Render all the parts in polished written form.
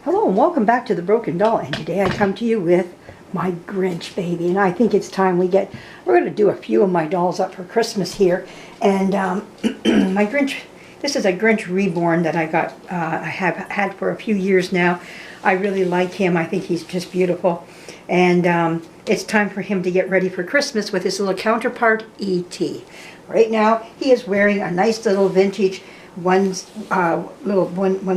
Hello and welcome back to The Broken Doll, and today I come to you with my Grinch baby, and I think it's time we're going to do a few of my dolls up for Christmas here, and my Grinch, this is a Grinch Reborn that I have had for a few years now. I really like him. I think he's just beautiful, and it's time for him to get ready for Christmas with his little counterpart, E.T. Right now, he is wearing a nice little vintage one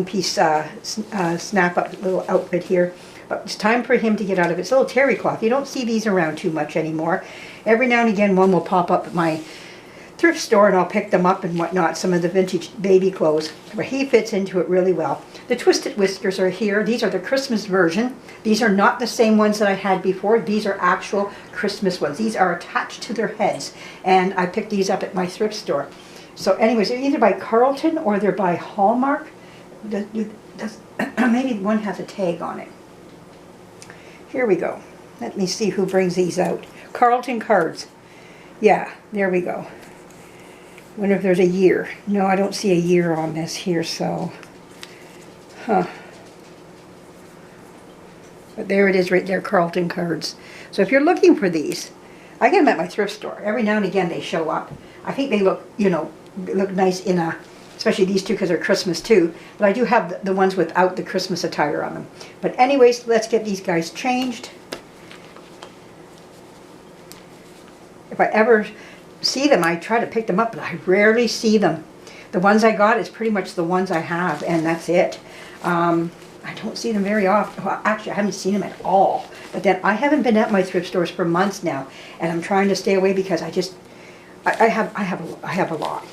piece snap up little outfit here, but it's time for him to get out of it. It's a little terry cloth. You don't see these around too much anymore. Every now and again one will pop up at my thrift store and I'll pick them up and whatnot, some of the vintage baby clothes, but he fits into it really well. The twisted whiskers are here. These are the Christmas version. These are not the same ones that I had before. These are actual Christmas ones. These are attached to their heads, and I picked these up at my thrift store. So anyways, they're either by Carlton or they're by Hallmark. Maybe one has a tag on it. Here we go. Let me see who brings these out. Carlton Cards. Yeah, there we go. Wonder if there's a year. No, I don't see a year on this here, so. Huh. But there it is right there, Carlton Cards. So if you're looking for these, I get them at my thrift store. Every now and again they show up. I think they look, they look nice in especially these two because they're Christmas too. But I do have the ones without the Christmas attire on them. But anyways, let's get these guys changed. If I ever see them, I try to pick them up, but I rarely see them. The ones I got is pretty much the ones I have, and that's it. I don't see them very often. Well, actually, I haven't seen them at all. But then I haven't been at my thrift stores for months now, and I'm trying to stay away because I have a lot,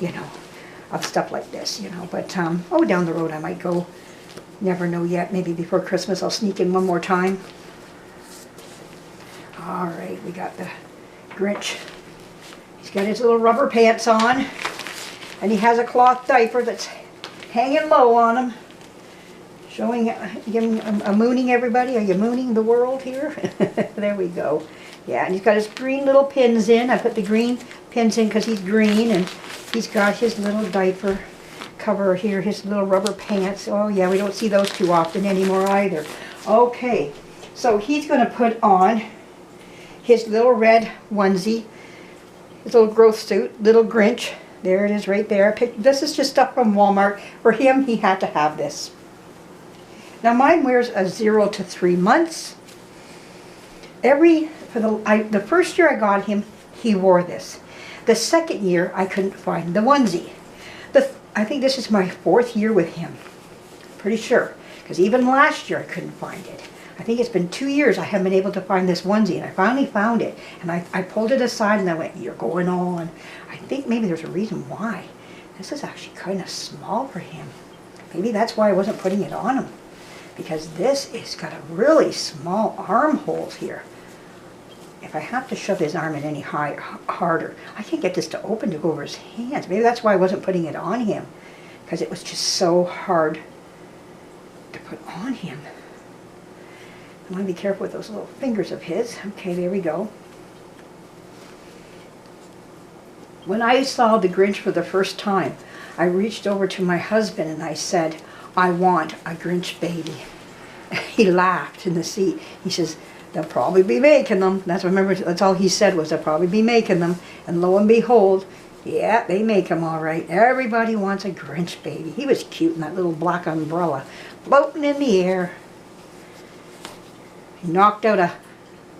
of stuff like this, But down the road I might go. Never know yet. Maybe before Christmas I'll sneak in one more time. All right, we got the Grinch. He's got his little rubber pants on, and he has a cloth diaper that's hanging low on him, showing mooning everybody. Are you mooning the world here? There we go. Yeah, and he's got his green little pins in. I put the green pins in because he's green, and he's got his little diaper cover here, his little rubber pants. Oh yeah, we don't see those too often anymore either. Okay, so he's going to put on his little red onesie, his little growth suit, little Grinch. There it is right there. This is just stuff from Walmart. For him, he had to have this. Now mine wears a 0 to 3 months. The first year I got him, he wore this. The second year, I couldn't find the onesie. I think this is my 4th year with him. Pretty sure. Because even last year, I couldn't find it. I think it's been 2 years I haven't been able to find this onesie, and I finally found it. And I pulled it aside, and I went, you're going on. I think maybe there's a reason why. This is actually kind of small for him. Maybe that's why I wasn't putting it on him. Because this is got a really small armholes here. If I have to shove his arm in any harder, I can't get this to open to go over his hands. Maybe that's why I wasn't putting it on him, because it was just so hard to put on him. I want to be careful with those little fingers of his. Okay, there we go. When I saw the Grinch for the first time, I reached over to my husband and I said, I want a Grinch baby. He laughed in the seat. He says, they'll probably be making them. That's all he said was they'll probably be making them. And lo and behold, yeah, they make them all right. Everybody wants a Grinch baby. He was cute in that little black umbrella, floating in the air. He knocked out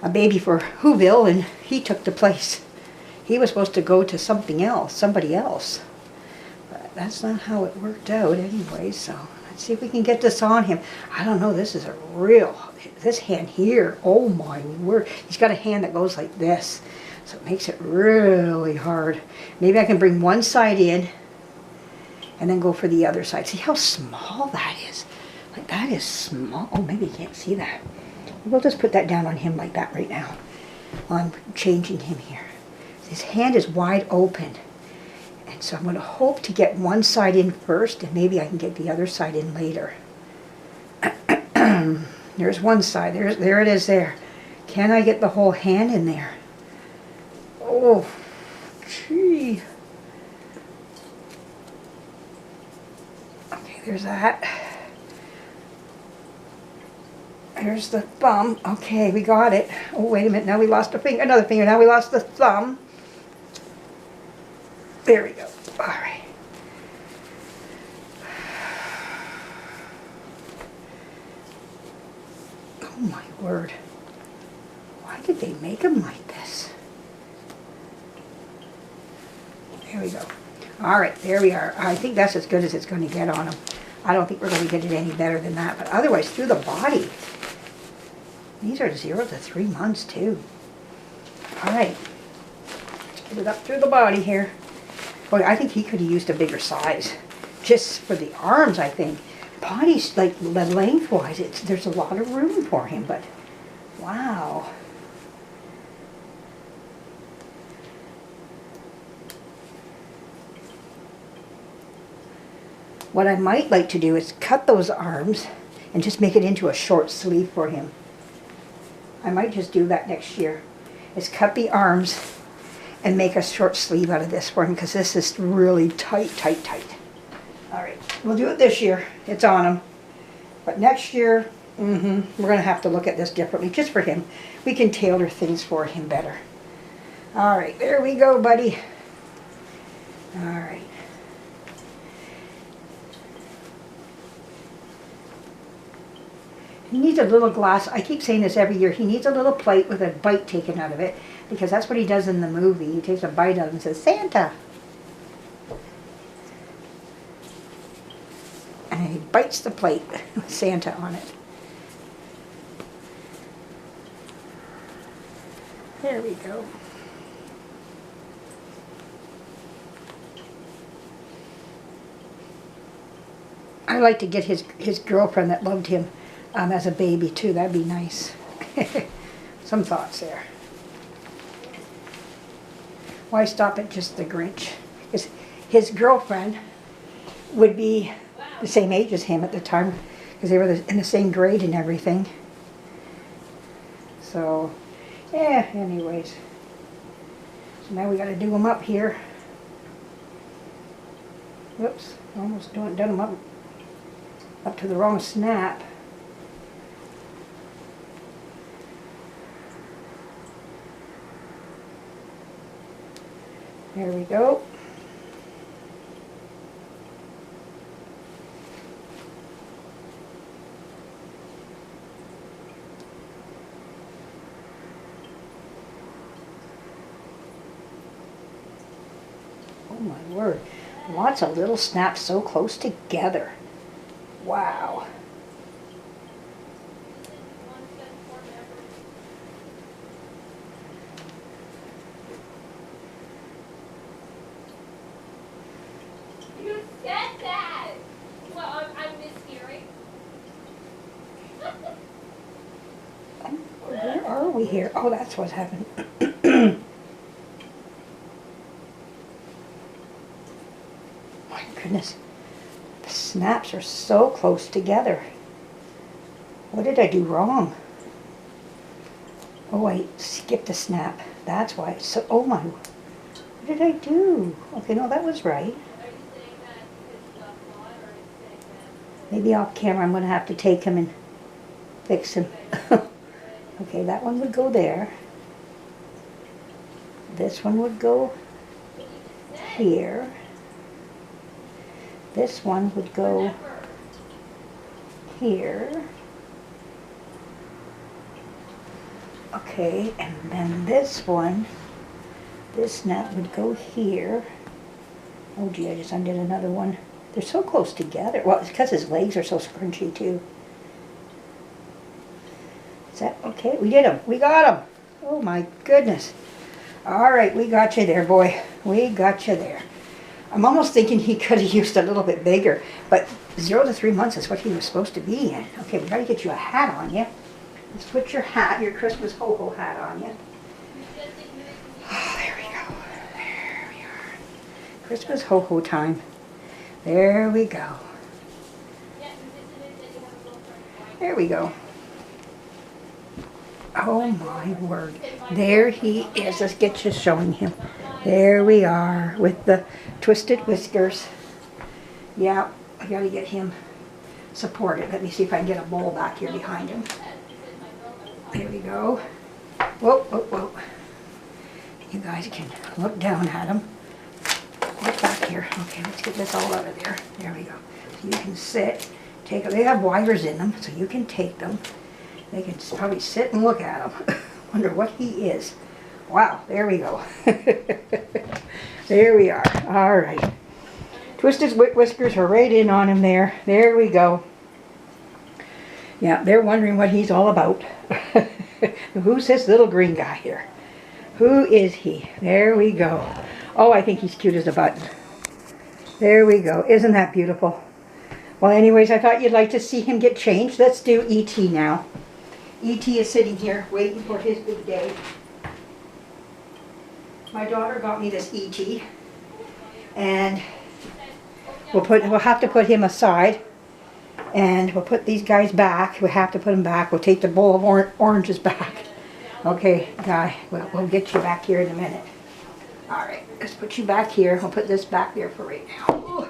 a baby for Whoville, and he took the place. He was supposed to go to somebody else. But that's not how it worked out anyway, so let's see if we can get this on him. I don't know, this is this hand here, oh my word. He's got a hand that goes like this, so it makes it really hard. Maybe I can bring one side in and then go for the other side. See how small that is? Like, that is small. Oh, maybe you can't see that. We'll just put that down on him like that right now while I'm changing him here. His hand is wide open. And so I'm going to hope to get one side in first, and maybe I can get the other side in later. There's one side. There it is there. Can I get the whole hand in there? Oh, gee. Okay, there's that. There's the thumb. Okay, we got it. Oh, wait a minute. Now we lost a finger. Another finger. Now we lost the thumb. There we go. All right. Oh, my word. Why did they make him like this? There we go. All right, there we are. I think that's as good as it's going to get on him. I don't think we're going to get it any better than that. But otherwise, through the body. These are 0 to 3 months, too. All right. Let's get it up through the body here. Boy, I think he could have used a bigger size. Just for the arms, I think. Body's, like, lengthwise, there's a lot of room for him. But, wow. What I might like to do is cut those arms and just make it into a short sleeve for him. I might just do that next year. Is cut the arms and make a short sleeve out of this for him because this is really tight, tight, tight. All right, we'll do it this year. It's on him. But next year, we're going to have to look at this differently just for him. We can tailor things for him better. All right, there we go, buddy. All right. He needs a little glass. I keep saying this every year. He needs a little plate with a bite taken out of it because that's what he does in the movie. He takes a bite out of it and says, Santa. And he bites the plate with Santa on it. There we go. I like to get his girlfriend that loved him as a baby too. That'd be nice. Some thoughts there. Why stop at just the Grinch? Because his girlfriend would be the same age as him at the time, because they were in the same grade and everything. So, yeah. Anyways, so now we got to do them up here. Whoops! Almost done them up to the wrong snap. There we go. Oh my word. Lots of little snaps so close together. Wow. You said that! Well, I'm mishearing. Where are we here? Oh, that's what's happened. My goodness. The snaps are so close together. What did I do wrong? Oh, I skipped a snap. That's why it's so... Oh my... What did I do? Okay, no, that was right. Are you saying that because of God, or are you saying that? Maybe off camera I'm going to have to take him and fix him. Okay, that one would go there. This one would go here. This one would go here. Okay, and then this one, this snap would go here. Oh gee, I just undid another one. They're so close together. Well, it's because his legs are so scrunchy too. Is that okay? We did them. We got them. Oh my goodness. All right, we got you there, boy. We got you there. I'm almost thinking he could have used a little bit bigger, but 0 to 3 months is what he was supposed to be in. Okay, we got to get you a hat on you. Let's put your hat, your Christmas ho-ho hat on you. Oh, there we go. There we are. Christmas ho-ho time. There we go. There we go. Oh my word. There he is. Let's get you showing him. There we are with the twisted whiskers. Yeah, I gotta get him supported. Let me see if I can get a bowl back here behind him. There we go. Whoa, whoa, whoa. You guys can look down at them. Look back here. Okay, let's get this all out of there. There we go. So you can sit, take. They have wires in them, so you can take them. They can probably sit and look at them. Wonder what he is. Wow, there we go. There we are. All right. Twisted whiskers are right in on him there. There we go. Yeah, they're wondering what he's all about. Who's this little green guy here? Who is he? There we go. Oh, I think he's cute as a button. There we go. Isn't that beautiful? Well, anyways, I thought you'd like to see him get changed. Let's do E.T. now. E.T. is sitting here waiting for his big day. My daughter got me this E.T. and we'll have to put him aside, and we'll put these guys back. We'll have to put them back. We'll take the bowl of oranges back. Okay, Guy, we'll get you back here in a minute. All right, let's put you back here. We'll put this back there for right now.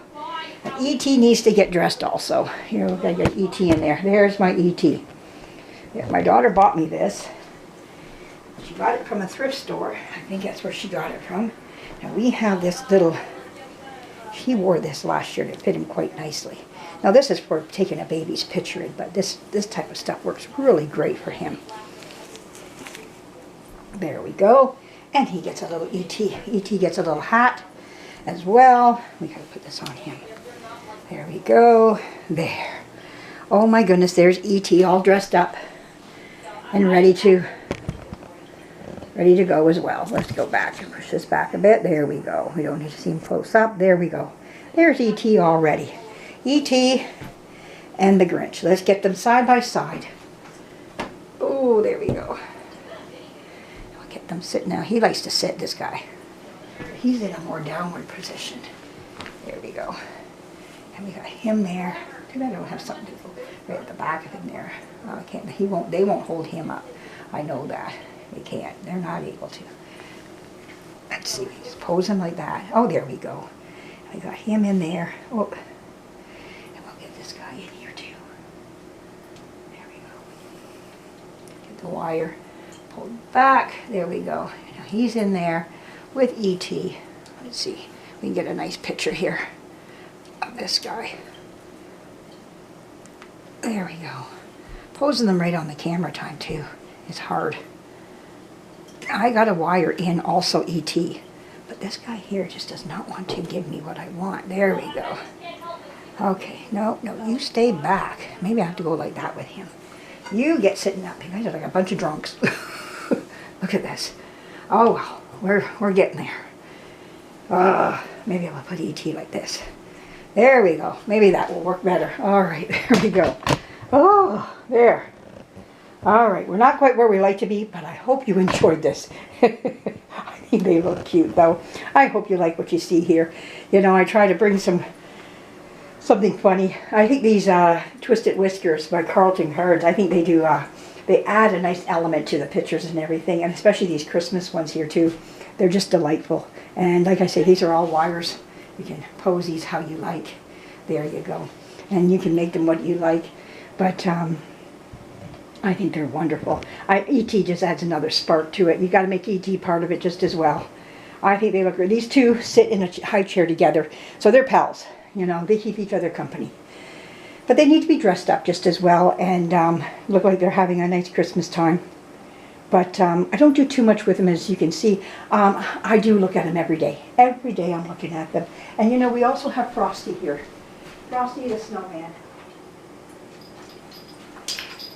E.T. needs to get dressed also. Here, we've got to get E.T. in there. There's my E.T. Yeah, my daughter bought me this. She got it from a thrift store. I think that's where she got it from. Now we have this little, he wore this last year and it fit him quite nicely. Now this is for taking a baby's picture in, but this type of stuff works really great for him. There we go. And he gets a little E.T. E.T. gets a little hat as well. We gotta put this on him. There we go. There. Oh my goodness, there's E.T. all dressed up and ready to go as well. Let's go back and push this back a bit. There we go. We don't need to see him close up. There we go. There's E.T. already. E.T. and the Grinch. Let's get them side by side. Oh, there we go. I'll get them sitting now. He likes to sit, this guy. He's in a more downward position. There we go. And we got him there. Too bad I don't have something to go right at the back of him there. Oh, I can't. They won't hold him up. I know that. They can't. They're not able to. Let's see. We just pose him like that. Oh, there we go. I got him in there. Oh. And we'll get this guy in here too. There we go. Get the wire pulled back. There we go. Now he's in there with E.T. Let's see. We can get a nice picture here of this guy. There we go. Posing them right on the camera time too. It's hard. I got a wire in also E.T. But this guy here just does not want to give me what I want. There we go. Okay, no, you stay back. Maybe I have to go like that with him. You get sitting up. You guys are like a bunch of drunks. Look at this. Oh, well, we're getting there. Maybe I'll put E.T. like this. There we go. Maybe that will work better. All right, there we go. Oh, there. All right, we're not quite where we like to be, but I hope you enjoyed this. I think they look cute, though. I hope you like what you see here. You know, I try to bring something funny. I think these Twisted Whiskers by Carlton Cards, I think they do, they add a nice element to the pictures and everything, and especially these Christmas ones here, too. They're just delightful. And like I say, these are all wires. You can pose these how you like. There you go. And you can make them what you like. But, I think they're wonderful. E.T. just adds another spark to it. You got to make E.T. part of it just as well. I think they look great. These two sit in a high chair together, so they're pals. You know, they keep each other company. But they need to be dressed up just as well and look like they're having a nice Christmas time. But I don't do too much with them, as you can see. I do look at them every day. Every day I'm looking at them. And you know, we also have Frosty here. Frosty the Snowman.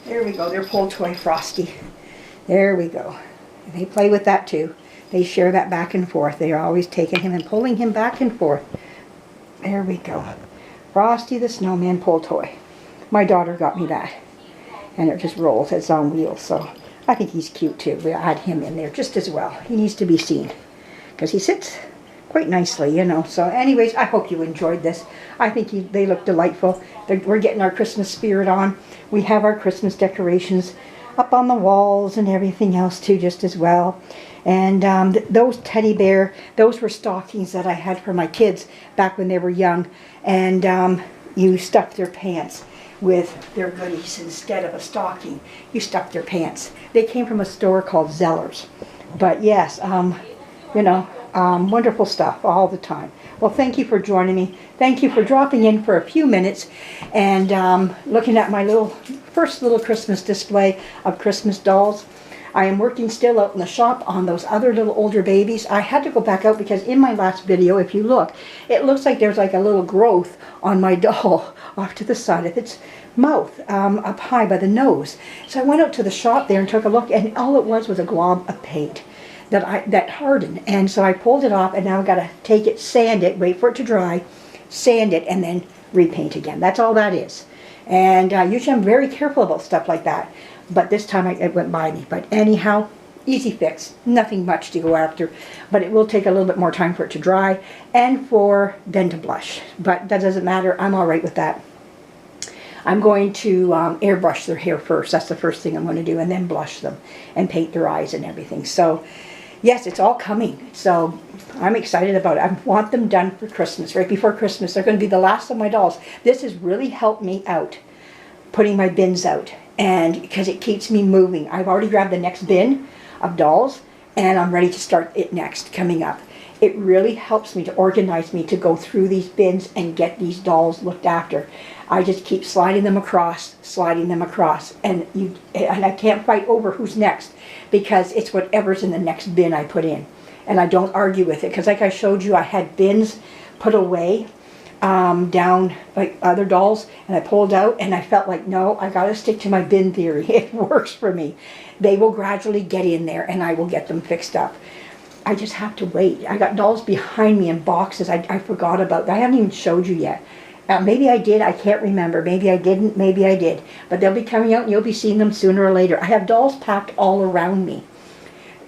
There we go, their pull toy Frosty. There we go. They play with that too. They share that back and forth. They are always taking him and pulling him back and forth. There we go. Frosty the Snowman pull toy. My daughter got me that. And it just rolls. It's on wheels. So I think he's cute too. We'll add him in there just as well. He needs to be seen. Because he sits quite nicely, you know. So anyways, I hope you enjoyed this. I think they look delightful. We're getting our Christmas spirit on. We have our Christmas decorations up on the walls and everything else too, just as well. And those teddy bear, those were stockings that I had for my kids back when they were young. And you stuffed their pants. with their goodies instead of a stocking. You stuffed their pants. They came from a store called Zellers. But yes, you know, wonderful stuff all the time. Well, thank you for joining me. Thank you for dropping in for a few minutes and looking at my first little Christmas display of Christmas dolls. I am working still out in the shop on those other little older babies. I had to go back out because in my last video, if you look, it looks like there's like a little growth on my doll off to the side of its mouth, up high by the nose. So I went out to the shop there and took a look, and all it was a glob of paint that hardened. And so I pulled it off, and now I've got to take it, sand it, wait for it to dry, sand it, and then repaint again. That's all that is. And usually I'm very careful about stuff like that. But this time it went by me. But anyhow, easy fix. Nothing much to go after. But it will take a little bit more time for it to dry and for then to blush. But that doesn't matter. I'm all right with that. I'm going to airbrush their hair first. That's the first thing I'm going to do. And then blush them and paint their eyes and everything. So, yes, it's all coming. So, I'm excited about it. I want them done for Christmas, right before Christmas. They're going to be the last of my dolls. This has really helped me out, putting my bins out. And because it keeps me moving. I've already grabbed the next bin of dolls, and I'm ready to start it next, coming up. It really helps me to organize me to go through these bins and get these dolls looked after. I just keep sliding them across, and I can't fight over who's next, because it's whatever's in the next bin I put in. And I don't argue with it, because like I showed you, I had bins put away down like other dolls, and I pulled out, and I felt like, no, I gotta stick to my bin theory. It works for me. They will gradually get in there, and I will get them fixed up. I just have to wait. I got dolls behind me in boxes I forgot about. I haven't even showed you yet. Maybe I did, I can't remember. Maybe I didn't, maybe I did. But they'll be coming out, and you'll be seeing them sooner or later. I have dolls packed all around me,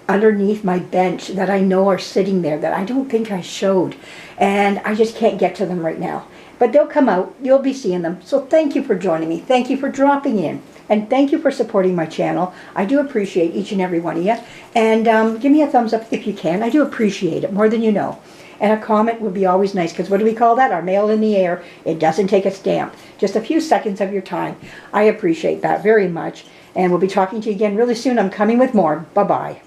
underneath my bench, that I know are sitting there that I don't think I showed. And I just can't get to them right now. But they'll come out. You'll be seeing them. So thank you for joining me. Thank you for dropping in. And thank you for supporting my channel. I do appreciate each and every one of you. And give me a thumbs up if you can. I do appreciate it more than you know. And a comment would be always nice, because what do we call that? Our mail in the air. It doesn't take a stamp. Just a few seconds of your time. I appreciate that very much. And we'll be talking to you again really soon. I'm coming with more. Bye-bye.